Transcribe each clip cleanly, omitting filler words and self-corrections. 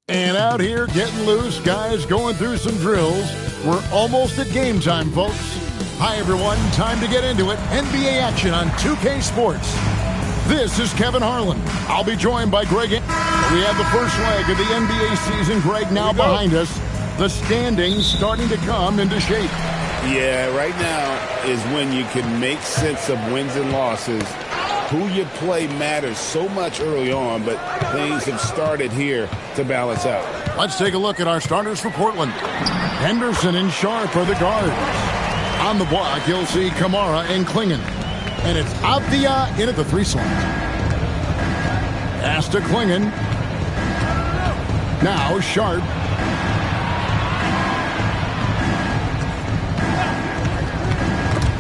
And out here getting loose, guys going through some drills. We're almost at game time, folks. Hi, everyone. Time to get into it. NBA action on 2K Sports. This is Kevin Harlan. I'll be joined by Greg. We have the first leg of the NBA season, Greg, now behind us. The standings starting to come into shape. Yeah, right now is when you can make sense of wins and losses. Who you play matters so much early on, but things have started here to balance out. Let's take a look at our starters for Portland. Henderson and Sharp are the guards. On the block, you'll see Kamara and Klingon. And it's Avdia in at the 3 slot. Pass to Klingon. Now Sharp.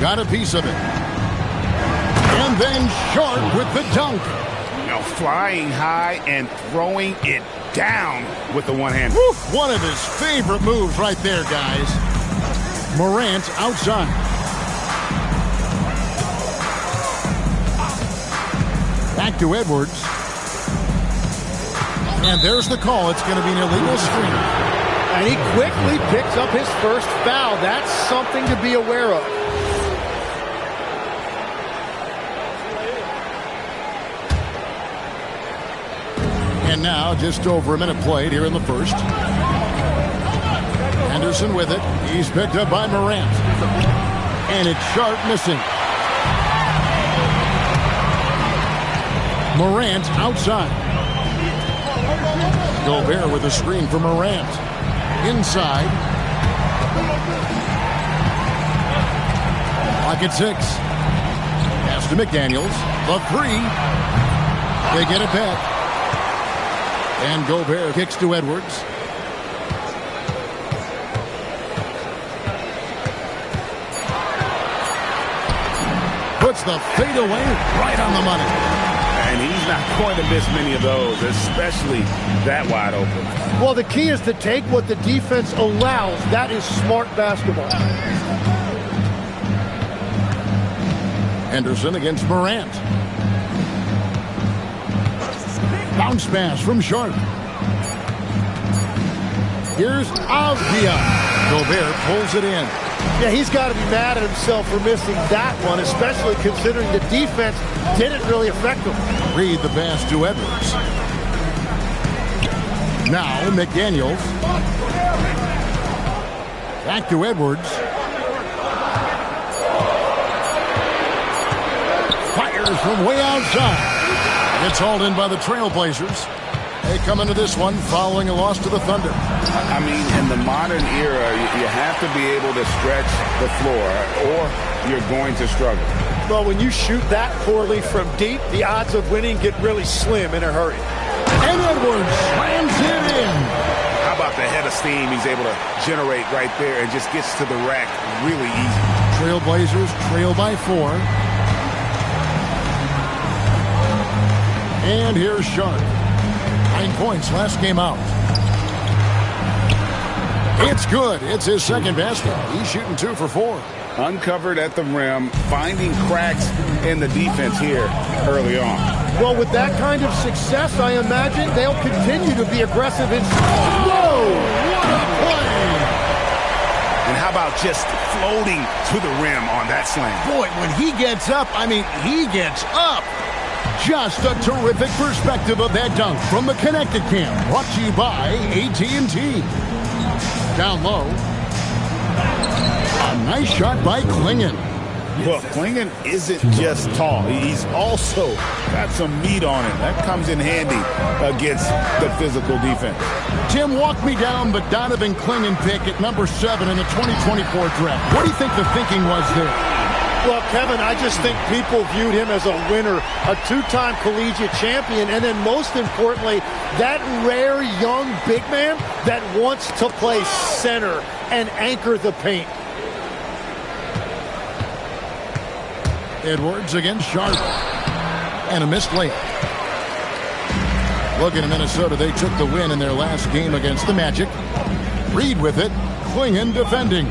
Got a piece of it. And then Sharp with the dunk. Flying high and throwing it down with the one hand. Woo, one of his favorite moves right there, guys. Morant outside. Back to Edwards. And there's the call. It's going to be an illegal screen. And he quickly picks up his first foul. That's something to be aware of. And now, just over a minute played here in the first. Henderson with it. He's picked up by Morant. And it's Sharp missing. Morant outside. Gobert with a screen for Morant. Inside. Clock at 6. Pass to McDaniels. The 3. They get it back. And Gobert kicks to Edwards. Puts the fadeaway right on the money. And he's not going to miss many of those, especially that wide open. Well, the key is to take what the defense allows. That is smart basketball. Henderson against Morant. Bounce pass from Sharp. Here's Avdia. Gobert pulls it in. Yeah, he's got to be mad at himself for missing that one, especially considering the defense didn't really affect him. Read the pass to Edwards. Now McDaniels. Back to Edwards. Fires from way outside. It's hauled in by the Trailblazers. They come into this one following a loss to the Thunder. I mean, in the modern era, you have to be able to stretch the floor or you're going to struggle. Well, when you shoot that poorly from deep, the odds of winning get really slim in a hurry. And Edwards slams it in. How about the head of steam he's able to generate right there and just gets to the rack really easy. Trailblazers trail by 4. And here's Sharp. 9 points last game out. It's good. It's his second basket. He's shooting 2 for 4. Uncovered at the rim, finding cracks in the defense here early on. Well, with that kind of success, I imagine they'll continue to be aggressive in... Whoa! What a play! And how about just floating to the rim on that slam? Boy, when he gets up, I mean, he gets up. Just a terrific perspective of that dunk from the Connected Camp. Brought to you by AT&T. Down low. A nice shot by Klingon. Well, Klingon isn't just tall. He's also got some meat on him. That comes in handy against the physical defense. Tim, walk me down the Donovan Klingon pick at number 7 in the 2024 draft. What do you think the thinking was there? Well, Kevin, I just think people viewed him as a winner, a 2-time collegiate champion, and then most importantly, that rare young big man that wants to play center and anchor the paint. Edwards against Sharp. And a missed layup. Looking at Minnesota, they took the win in their last game against the Magic. Reed with it. Klingon defending.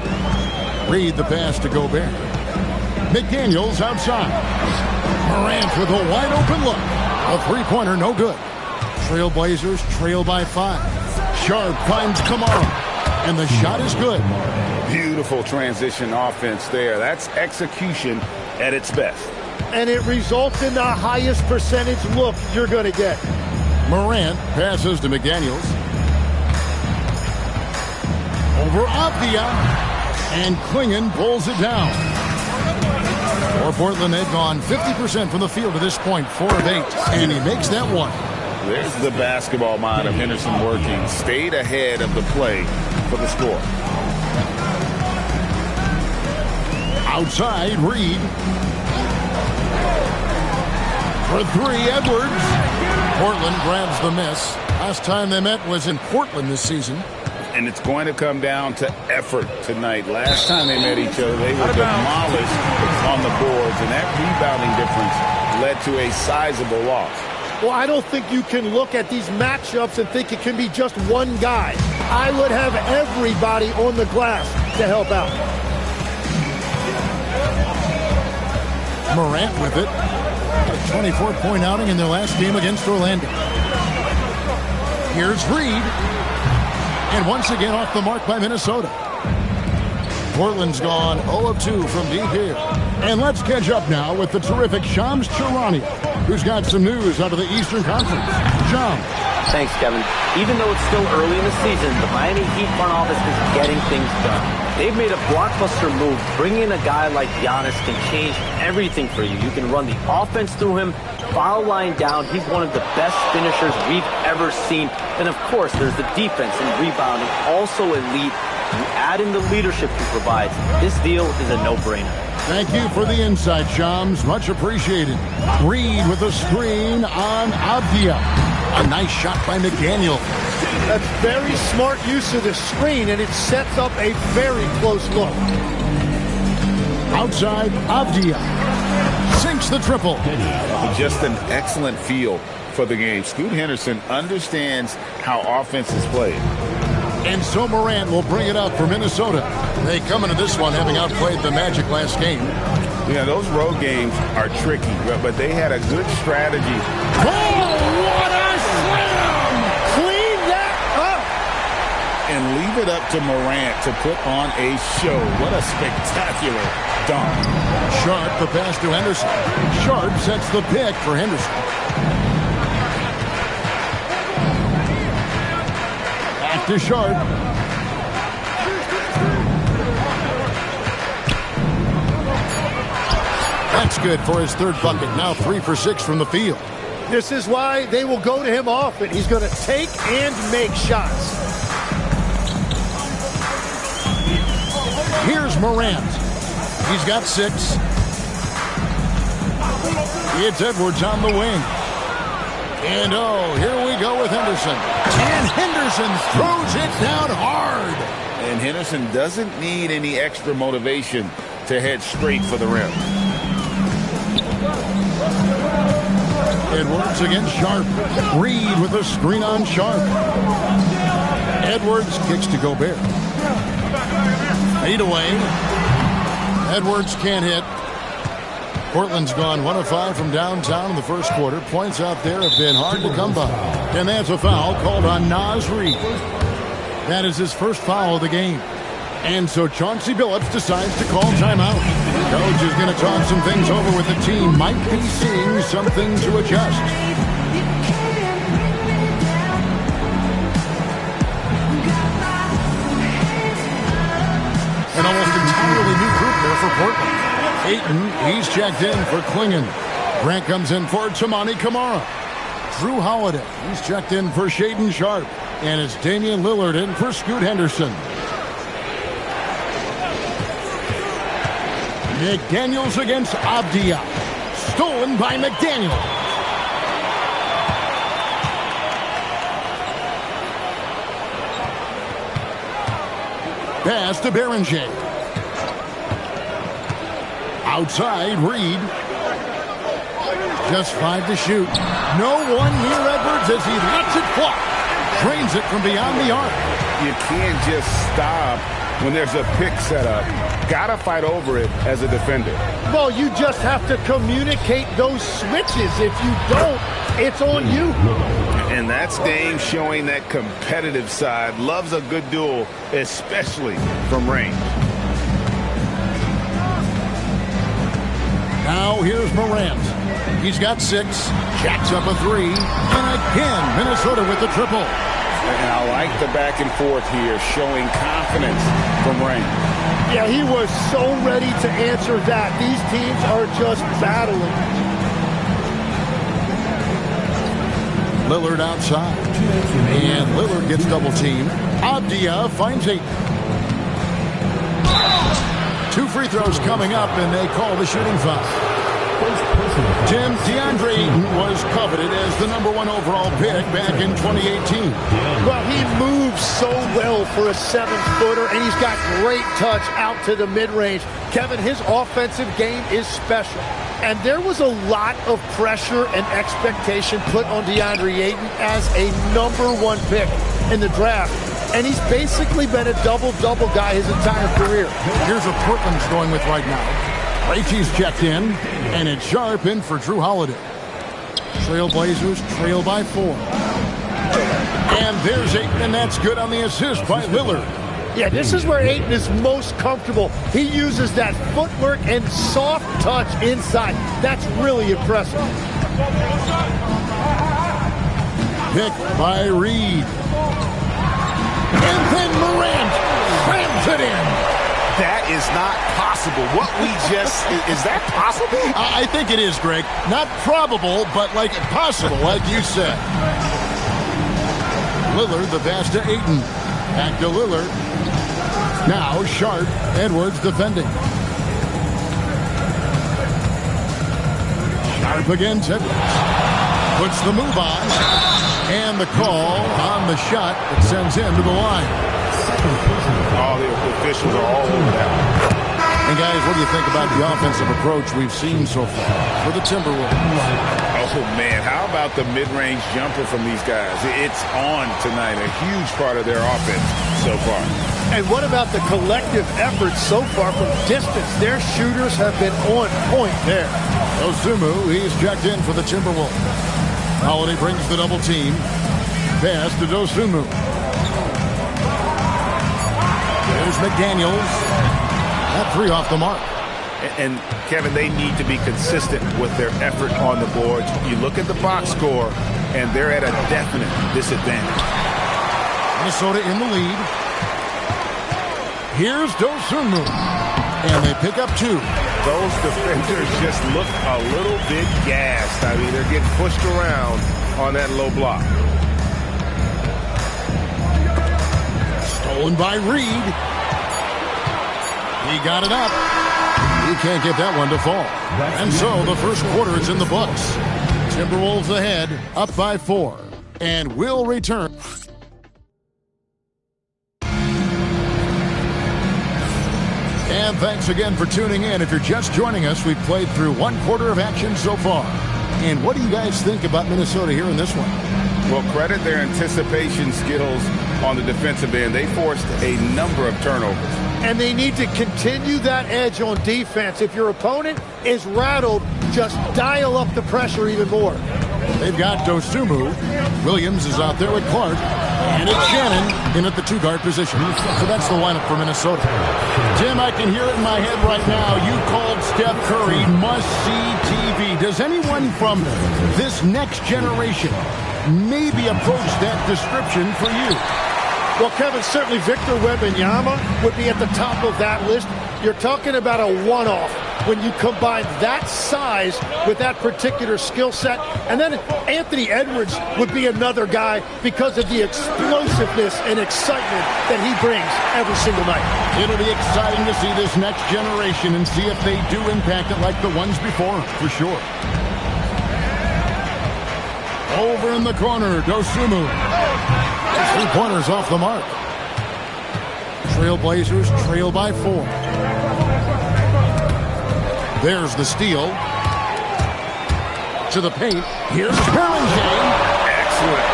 Reed the pass to Gobert. McDaniels outside. Morant with a wide open look. A three-pointer, no good. Trailblazers trail by 5. Sharp finds Kamara. And the shot is good. Beautiful transition offense there. That's execution at its best. And it results in the highest percentage look you're going to get. Morant passes to McDaniels. Over Avdia. And Klingon pulls it down. For Portland, they've gone 50% from the field to this point, 4 of 8. And he makes that one. There's the basketball mind of Henderson working. Stayed ahead of the play for the score. Outside, Reed. For 3, Edwards. Portland grabs the miss. Last time they met was in Portland this season. And it's going to come down to effort tonight. Last time they met each other, they were demolished on the boards, and that rebounding difference led to a sizable loss. Well, I don't think you can look at these matchups and think it can be just one guy. I would have everybody on the glass to help out. Morant with it. A 24-point outing in their last game against Orlando. Here's Reed. And once again off the mark by Minnesota. Portland's gone 0 of 2 from deep here. And let's catch up now with the terrific Shams Charania, who's got some news out of the Eastern Conference. Shams. Thanks, Kevin. Even though it's still early in the season, the Miami Heat front office is getting things done. They've made a blockbuster move. Bringing in a guy like Giannis can change everything for you. You can run the offense through him, foul line down. He's one of the best finishers we've ever seen. And, of course, there's the defense and rebounding, also elite. You add in the leadership he provides. This deal is a no-brainer. Thank you for the insight, Shams. Much appreciated. Reed with a screen on Avdia. A nice shot by McDaniel. That's very smart use of the screen, and it sets up a very close look. Outside, Avdia sinks the triple. Just an excellent feel for the game. Scoot Henderson understands how offense is played. And so Morant will bring it up for Minnesota. They come into this one having outplayed the Magic last game. Yeah, those road games are tricky, but they had a good strategy. Oh, what a slam! Clean that up! And leave it up to Morant to put on a show. What a spectacular dunk. Sharp the pass to Henderson. Sharp sets the pick for Henderson. Back to Sharp. That's good for his third bucket. Now 3 for 6 from the field. This is why they will go to him often. He's going to take and make shots. Here's Morant. He's got 6. It's Edwards on the wing. And oh, here we go with Henderson. And Henderson throws it down hard. And Henderson doesn't need any extra motivation to head straight for the rim. Edwards against Sharp. Reed with a screen on Sharp. Edwards kicks to Gobert. Fade away. Edwards can't hit. Portland's gone 1 of 5 from downtown in the first quarter. Points out there have been hard to come by. And that's a foul called on Naz Reid. That is his first foul of the game. And so Chauncey Billups decides to call timeout. Coach is going to talk some things over with the team. Might be seeing something to adjust. An almost entirely new group there for Portland. Ayton, he's checked in for Klingon. Grant comes in for Tamani Kamara. Drew Holiday, he's checked in for Shaedon Sharp. And it's Damian Lillard in for Scoot Henderson. McDaniels against Avdia. Stolen by McDaniel. Pass to Berenger. Outside, Reed. Just 5 to shoot. No one near Edwards as he lets it fly. Drains it from beyond the arc. You can't just stop when there's a pick set up. Gotta fight over it as a defender. Well, you just have to communicate those switches. If you don't, it's on you. And that's Dame showing that competitive side. Loves a good duel, especially from range. Now here's Morant. He's got 6. Jacks up a 3. And again, Minnesota with the triple. And I like the back and forth here, showing confidence from range. Yeah, he was so ready to answer that. These teams are just battling. Lillard outside. And Lillard gets double teamed. Abdia finds 8. 2 free throws coming up, and they call the shooting foul. Tim, DeAndre Ayton was coveted as the #1 overall pick back in 2018. Well, he moves so well for a 7-footer, and he's got great touch out to the mid-range. Kevin, his offensive game is special. And there was a lot of pressure and expectation put on DeAndre Ayton as a #1 pick in the draft. And he's basically been a double-double guy his entire career. Here's what Portland's going with right now. Leachy's checked in, and it's Sharp in for Drew Holiday. Trailblazers trail by 4. And there's Ayton, and that's good on the assist by Lillard. Yeah, this is where Ayton is most comfortable. He uses that footwork and soft touch inside. That's really impressive. Pick by Reed. And then Morant slams it in. That is not possible. What we just... Is that possible? I think it is, Greg. Not probable, but like possible, like you said. Lillard, the pass to Ayton. Back to Lillard. Now Sharp, Edwards defending. Sharp against Edwards. Puts the move on. And the call on the shot that sends him to the line. All the officials are all over that. And guys, what do you think about the offensive approach we've seen so far for the Timberwolves? Oh, man, how about the mid-range jumper from these guys? It's on tonight, a huge part of their offense so far. And what about the collective effort so far from distance? Their shooters have been on point there. Osumu, he's checked in for the Timberwolves. Holiday brings the double team. Pass to Dosunmu. There's McDaniels. That 3 off the mark. And, Kevin, they need to be consistent with their effort on the boards. You look at the box score, and they're at a definite disadvantage. Minnesota in the lead. Here's Dosunmu. And they pick up 2. Those defenders just look a little bit gassed. I mean, they're getting pushed around on that low block. Stolen by Reed. He got it up. He can't get that one to fall. And so the first quarter is in the books. Timberwolves ahead, up by 4. And will return. And thanks again for tuning in. If you're just joining us, we've played through 1 quarter of action so far. And what do you guys think about Minnesota here in this one? Well, credit their anticipation skills on the defensive end. They forced a number of turnovers. And they need to continue that edge on defense. If your opponent is rattled, just dial up the pressure even more. They've got Dosunmu. Williams is out there with Clark. And it's Shannon in at the 2-guard position. So that's the lineup for Minnesota. Tim, I can hear it in my head right now. You called Steph Curry must-see TV. Does anyone from this next generation maybe approach that description for you? Well, Kevin, certainly Victor Wembanyama would be at the top of that list. You're talking about a one-off when you combine that size with that particular skill set. And then Anthony Edwards would be another guy because of the explosiveness and excitement that he brings every single night. It'll be exciting to see this next generation and see if they do impact it like the ones before, for sure. Over in the corner, Dosunmu. 3-pointers off the mark. Trailblazers trail by 4. There's the steal. To the paint. Here's Herrington. Excellent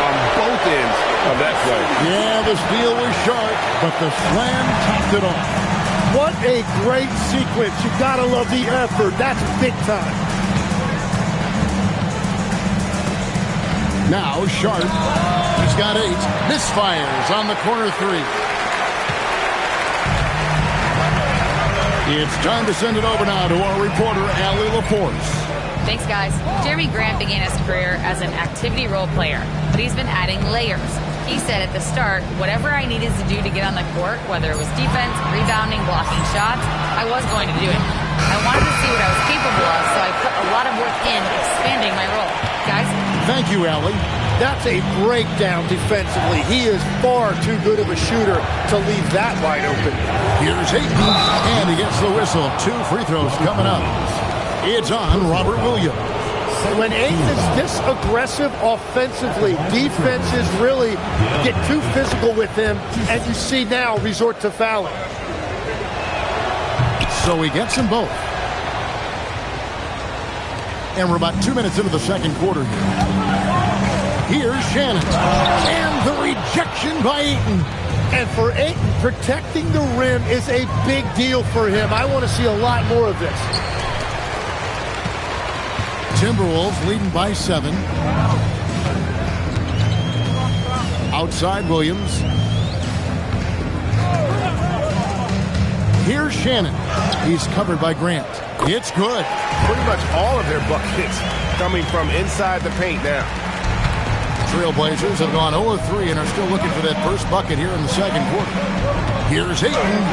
steal was sharp, but the slam topped it off. What a great sequence. You gotta love the effort. That's big time. Now Sharp. He's got 8. Misfires on the corner 3. It's time to send it over now to our reporter, Allie LaForce. Thanks, guys. Jeremy Grant began his career as an activity role player, but he's been adding layers. He said at the start, whatever I needed to do to get on the court, whether it was defense, rebounding, blocking shots, I was going to do it. I wanted to see what I was capable of, so I put a lot of work in expanding my role. Guys? Thank you, Allie. That's a breakdown defensively. He is far too good of a shooter to leave that wide open. Here's Ayton, and he gets the whistle. 2 free throws coming up. It's on Robert Williams. When Ayton is this aggressive offensively, defenses really get too physical with him, and you see now resort to fouling. So he gets them both. And we're about 2 minutes into the second quarter here. Here's Shannon. And the rejection by Ayton. And for Ayton, protecting the rim is a big deal for him. I want to see a lot more of this. Timberwolves leading by 7. Outside Williams. Here's Shannon. He's covered by Grant. It's good. Pretty much all of their buckets coming from inside the paint now. Trailblazers have gone 0-3 and are still looking for that first bucket here in the second quarter. Here's Ayton.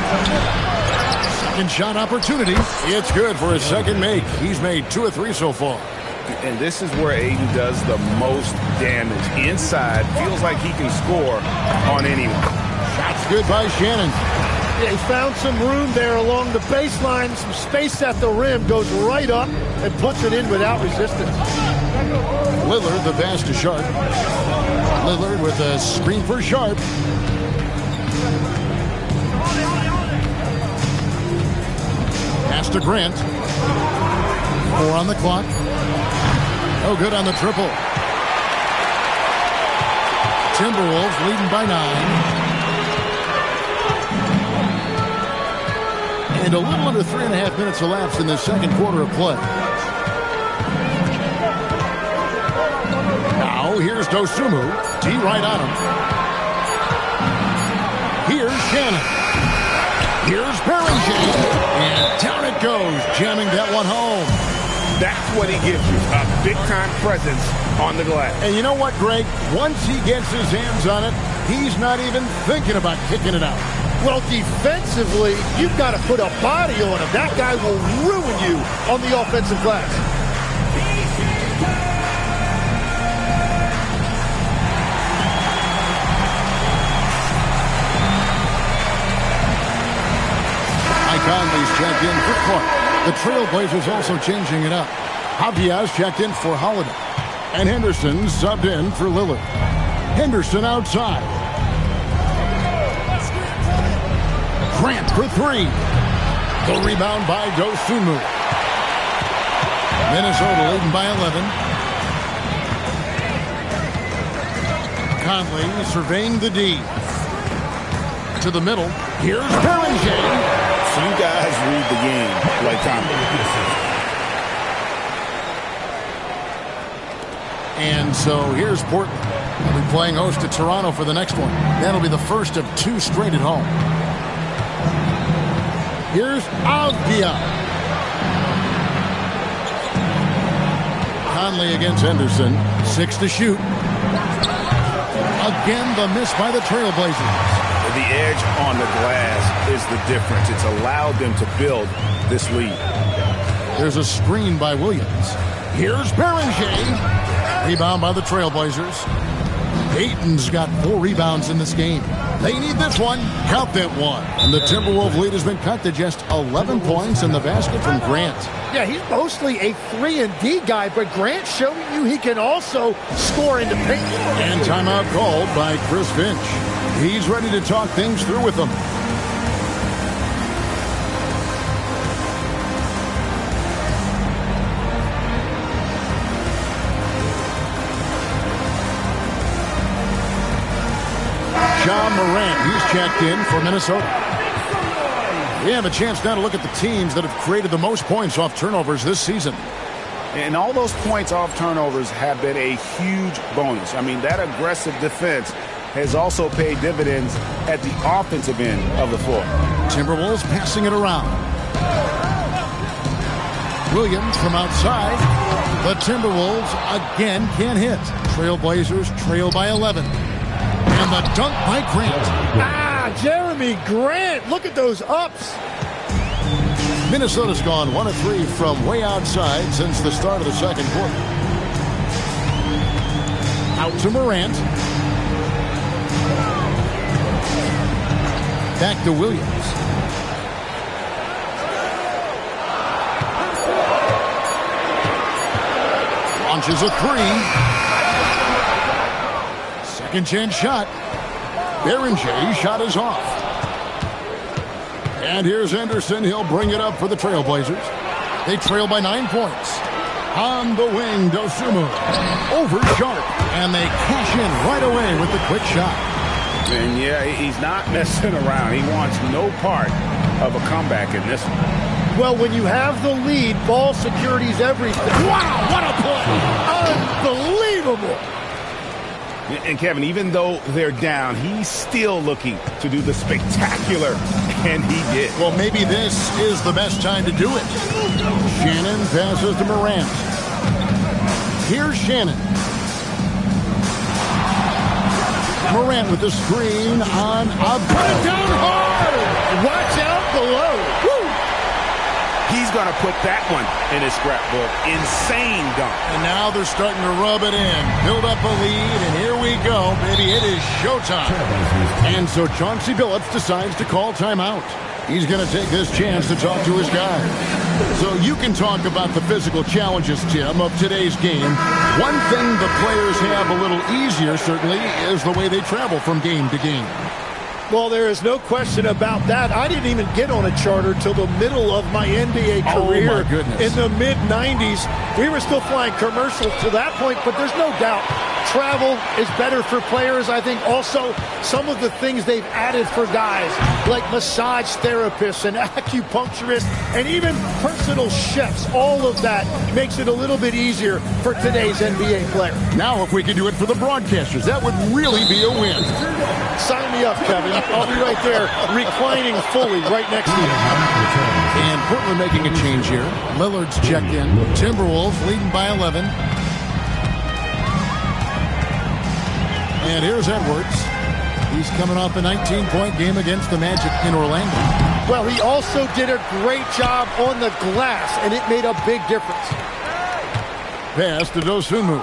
Second shot opportunity. It's good for his second make. He's made 2 of 3 so far. And this is where Ayton does the most damage. Inside, feels like he can score on anyone. Shot's good by Shannon. Yeah, he found some room there along the baseline. Some space at the rim. Goes right up and puts it in without resistance. Lillard, the pass to Sharp. Lillard with a screen for Sharp. Pass to Grant. 4 on the clock. No good on the triple. Timberwolves leading by 9. And a little under 3.5 minutes elapsed in the second quarter of play. Now here's Dosunmu. D right on him. Here's Shannon. Here's Berringer. And down it goes, jamming that one home. That's what he gives you, a big-time presence on the glass. And you know what, Greg? Once he gets his hands on it, he's not even thinking about kicking it out. Well, defensively, you've got to put a body on him. That guy will ruin you on the offensive glass. Mike Conley's checked in for Clark. The Trailblazers also changing it up. Javier checked in for Holiday. And Henderson subbed in for Lillard. Henderson outside. Grant for 3. The rebound by Dosunmu. Minnesota leading by 11. Conley surveying the D. To the middle. Here's Berringer. Few guys read the game like Conley. And so here's Portland. They'll be playing host to Toronto for the next one. That'll be the first of 2 straight at home. Here's Avdia. Conley against Henderson. 6 to shoot. Again, the miss by the Trailblazers. The edge on the glass is the difference. It's allowed them to build this lead. There's a screen by Williams. Here's Berringer. Rebound by the Trailblazers. Ayton's got 4 rebounds in this game. They need this one. Count that one. And the Timberwolves lead has been cut to just 11 points in the basket from Grant. Yeah, he's mostly a 3-and-D guy, but Grant showing you he can also score in the paint. And timeout called by Chris Finch. He's ready to talk things through with them. Morant, he's checked in for Minnesota. We have a chance now to look at the teams that have created the most points off turnovers this season. And all those points off turnovers have been a huge bonus. I mean, that aggressive defense has also paid dividends at the offensive end of the floor. Timberwolves passing it around. Williams from outside. The Timberwolves again can't hit. Trailblazers trail by 11. And the dunk by Grant. Jeremy Grant. Look at those ups. Minnesota's gone 1 of 3 from way outside since the start of the second quarter. Out to Morant. Back to Williams. Launches a 3. Second chance shot. Berenjay's shot is off. And here's Henderson. He'll bring it up for the Trailblazers. They trail by 9 points. On the wing, Dosunmu. Over Sharp. And they cash in right away with the quick shot. And yeah, he's not messing around. He wants no part of a comeback in this one. Well, when you have the lead, ball security's everything. Wow, what a play! Unbelievable! And Kevin, even though they're down, he's still looking to do the spectacular, and he did. Well, maybe this is the best time to do it. Shannon passes to Morant. Here's Shannon. Morant with the screen on. Put it down hard! Watch out below. Woo! He's going to put that one in his scrapbook. Insane dunk. And now they're starting to rub it in. Build up a lead, and here we go, baby. It is showtime. And so Chauncey Billups decides to call timeout. He's going to take this chance to talk to his guys. So you can talk about the physical challenges, Tim, of today's game. One thing the players have a little easier, certainly, is the way they travel from game to game. Well, there is no question about that. I didn't even get on a charter till the middle of my NBA career. Oh, my goodness. In the mid-90s. We were still flying commercials to that point, but there's no doubt travel is better for players. I think also some of the things they've added for guys, like massage therapists and acupuncturists and even personal chefs, all of that makes it a little bit easier for today's NBA player. Now, if we could do it for the broadcasters, that would really be a win. Sign me up, Kevin. I'll be right there, reclining fully right next to you. And Portland making a change here. Lillard's checked in. Timberwolves leading by 11. And here's Edwards. He's coming off a 19-point game against the Magic in Orlando. Well, he also did a great job on the glass, and it made a big difference. Pass to Dosunmu.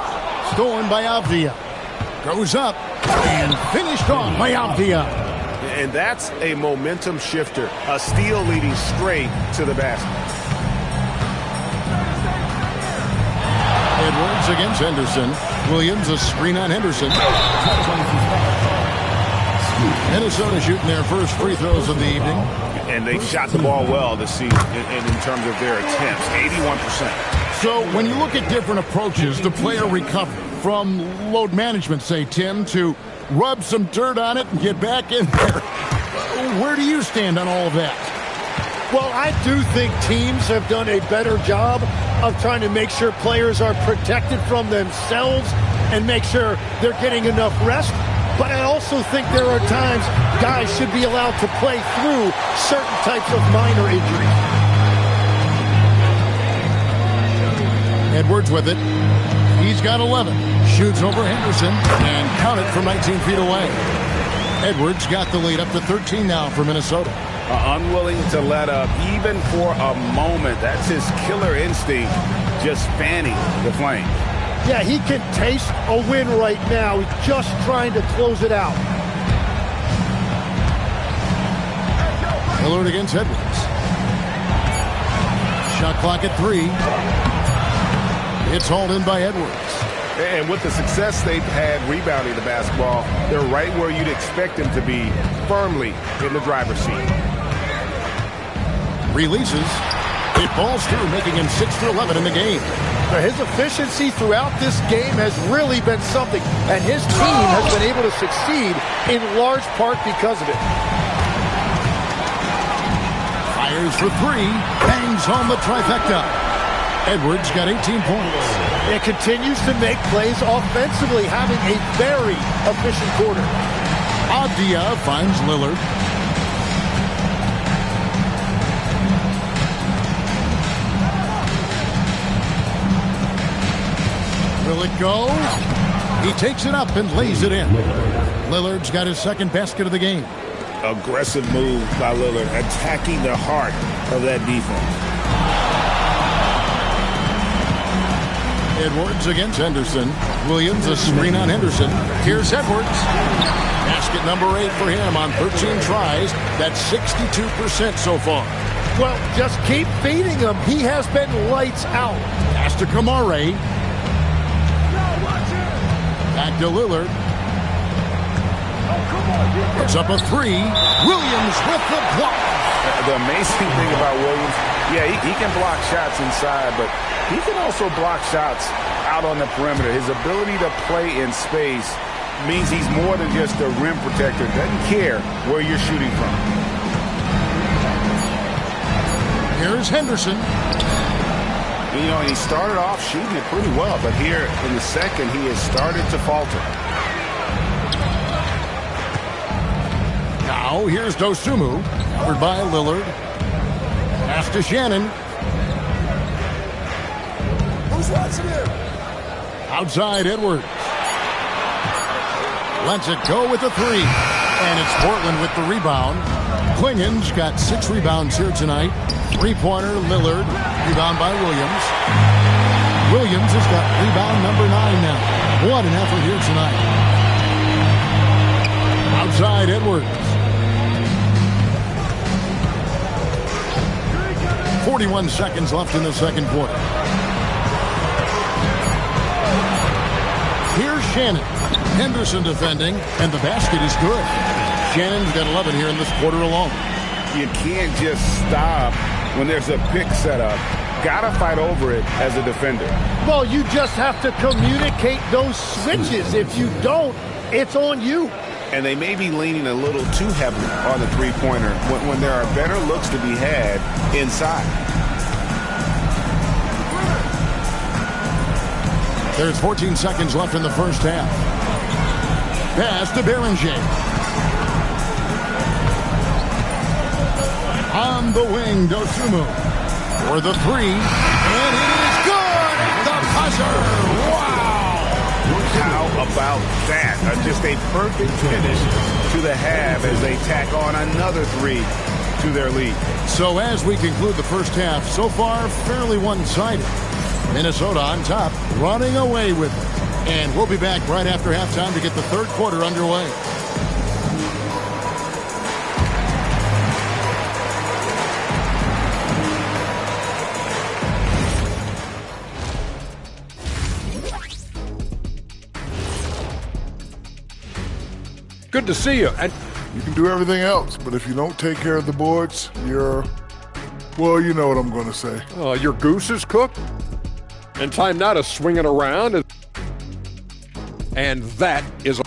Stolen by Avdia. Goes up and finished off by Avdia. And that's a momentum shifter. A steal leading straight to the basket. Edwards against Henderson. Williams, a screen on Henderson. Minnesota shooting their first free throws of the evening. And they shot the ball well this season in terms of their attempts, 81%. So when you look at different approaches to player recovery, from load management, say, Tim, to rub some dirt on it and get back in there, where do you stand on all of that? Well, I do think teams have done a better job of trying to make sure players are protected from themselves and make sure they're getting enough rest. But I also think there are times guys should be allowed to play through certain types of minor injuries. Edwards with it. He's got 11. Shoots over Henderson and count it from 19 feet away. Edwards got the lead up to 13 now for Minnesota. Unwilling to let up even for a moment. That's his killer instinct, just fanning the flame. Yeah, he can taste a win right now. He's just trying to close it out. Lillard against Edwards. Shot clock at 3. It's hauled in by Edwards. And with the success they've had rebounding the basketball, they're right where you'd expect them to be, firmly in the driver's seat. Releases. It falls through, making him 6 for 11 in the game. Now, his efficiency throughout this game has really been something, and his team has been able to succeed in large part because of it. Fires for three, bangs home the trifecta. Edwards got 18 points. And continues to make plays offensively, having a very efficient quarter. Avdia finds Lillard. Will it go? He takes it up and lays it in. Lillard's got his second basket of the game. Aggressive move by Lillard, attacking the heart of that defense. Edwards against Henderson. Williams a screen on Henderson. Here's Edwards. Basket number 8 for him on 13 tries. That's 62% so far. Well, just keep feeding him. He has been lights out. Pass to Kamare. Back to Lillard. Puts up a three. Williams with the block. The amazing thing about Williams, yeah, he can block shots inside, but he can also block shots out on the perimeter. His ability to play in space means he's more than just a rim protector. Doesn't care where you're shooting from. Here's Henderson. You know, he started off shooting it pretty well, but here in the second, he has started to falter. Now, here's Dosunmu, covered by Lillard. Pass to Shannon. Who's watching him? Outside, Edwards. Lets it go with the three. And it's Portland with the rebound. Klingen's got 6 rebounds here tonight. Three-pointer, Lillard. Rebound by Williams. Williams has got rebound number 9 now. What an effort here tonight. Outside, Edwards. 41 seconds left in the second quarter. Here's Shannon. Henderson defending, and the basket is good. Shannon's got 11 here in this quarter alone. You can't just stop when there's a pick set up. Gotta fight over it as a defender. Well, you just have to communicate those switches. If you don't, it's on you. And they may be leaning a little too heavily on the three-pointer when there are better looks to be had inside. There's 14 seconds left in the first half. Pass to Berenger. On the wing, Dosunmu for the three, and it is good at the buzzer. Wow! How about that? Just a perfect finish to the half as they tack on another three to their lead. So as we conclude the first half, so far fairly one-sided. Minnesota on top, running away with it. And we'll be back right after halftime to get the third quarter underway. Good to see you. And You can do everything else, but if you don't take care of the boards, well, you know what I'm going to say. your goose is cooked. And time now to swing it around. And that is